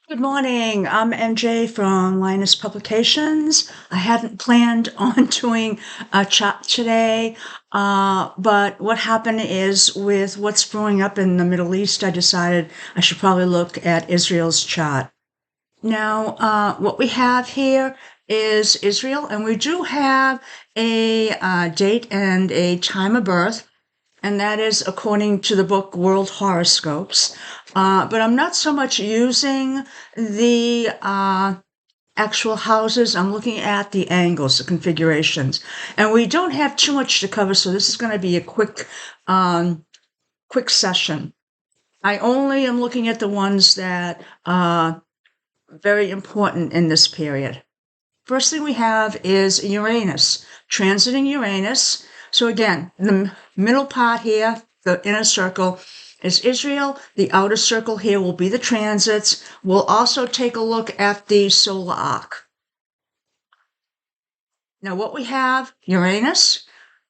Good morning. I'm MJ from Linus Publications. I hadn't planned on doing a chat today, but what happened is with what's brewing up in the Middle East, I decided I should probably look at Israel's chart. Now, what we have here is Israel, and we do have a date and a time of birth, and that is according to the book World Horoscopes. But I'm not so much using the actual houses. I'm looking at the angles, the configurations, and we don't have too much to cover, so this is going to be a quick session. I only am looking at the ones that are very important in this period. First thing we have is Uranus, transiting Uranus. So again, the middle part here, the inner circle, is Israel. The outer circle here will be the transits. We'll also take a look at the solar arc. Now what we have, Uranus,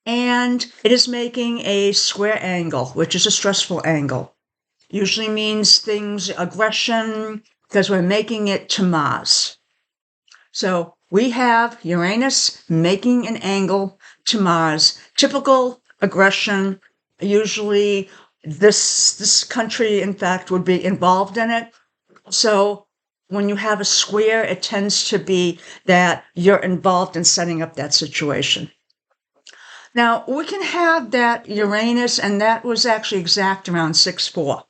and it is making a square angle, which is a stressful angle. Usually means things, aggression, because we're making it to Mars. So we have Uranus making an angle to Mars. Typical aggression. Usually this country, in fact, would be involved in it. So when you have a square, it tends to be that you're involved in setting up that situation. Now, we can have that Uranus, and that was actually exact around 6-4.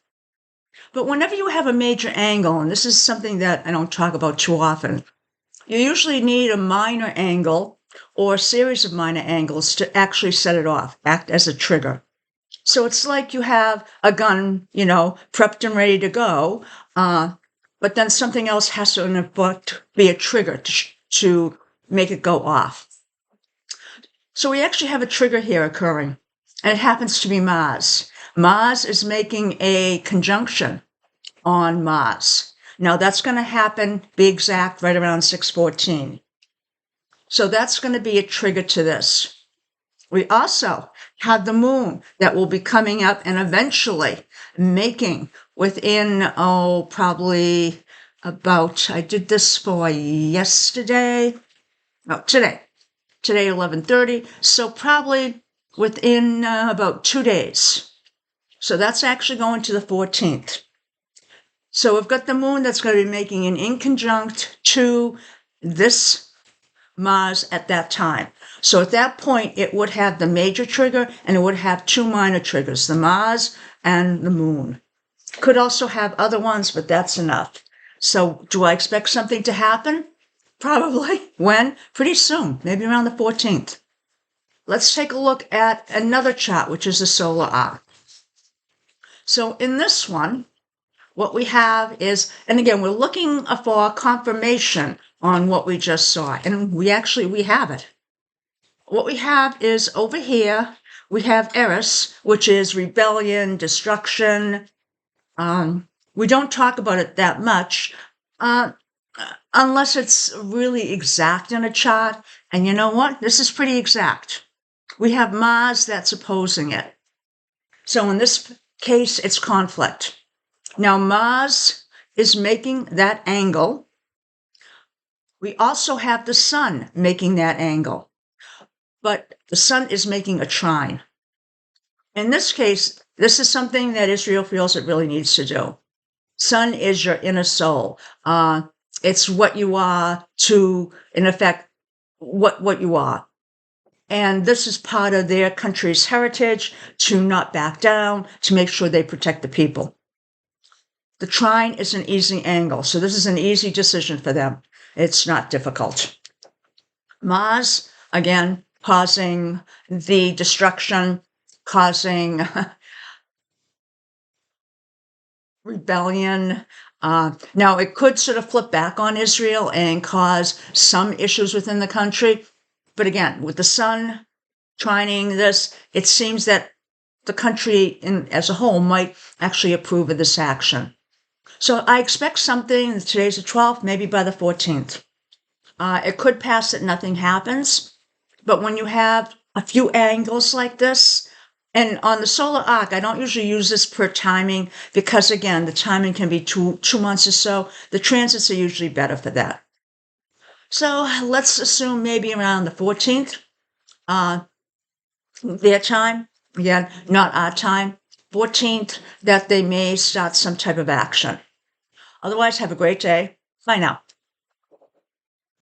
But whenever you have a major angle, and this is something that I don't talk about too often, you usually need a minor angle or a series of minor angles to actually set it off, act as a trigger. So it's like you have a gun, prepped and ready to go, but then something else has to, in effect, be a trigger to make it go off. So we actually have a trigger here occurring, and it happens to be Mars. Mars is making a conjunction on Mars. Now that's going to happen, be exact, right around 6:14. So that's going to be a trigger to this. We also have the moon that will be coming up and eventually making within, probably about, I did this for yesterday, no, today 11:30. So probably within about 2 days. So that's actually going to the 14th. So we've got the moon that's going to be making an inconjunct to this Mars at that time. So at that point, it would have the major trigger and it would have two minor triggers, the Mars and the moon. Could also have other ones, but that's enough. So do I expect something to happen? Probably. When? Pretty soon, maybe around the 14th. Let's take a look at another chart, which is the solar arc. So in this one, what we have is, and again, we're looking for confirmation on what we just saw, and we have it. What we have is over here, we have Eris, which is rebellion, destruction. We don't talk about it that much, unless it's really exact in a chart. And you know what? This is pretty exact. We have Mars that's opposing it. So in this case, it's conflict. Now, Mars is making that angle. We also have the sun making that angle, but the sun is making a trine. In this case, this is something that Israel feels it really needs to do. Sun is your inner soul. It's what you are to, in effect, what you are. And this is part of their country's heritage to not back down, to make sure they protect the people. The trine is an easy angle, so this is an easy decision for them. It's not difficult. Mars, again, causing the destruction, causing rebellion. Now, it could sort of flip back on Israel and cause some issues within the country. But again, with the sun trining this, it seems that the country as a whole might actually approve of this action. So I expect something, today's the 12th, maybe by the 14th. It could pass that nothing happens, but when you have a few angles like this, And on the solar arc, I don't usually use this per timing because, again, the timing can be 2 months or so. The transits are usually better for that. So let's assume maybe around the 14th, uh, their time, again, not our time, 14th, that they may start some type of action. Otherwise, have a great day. Bye now.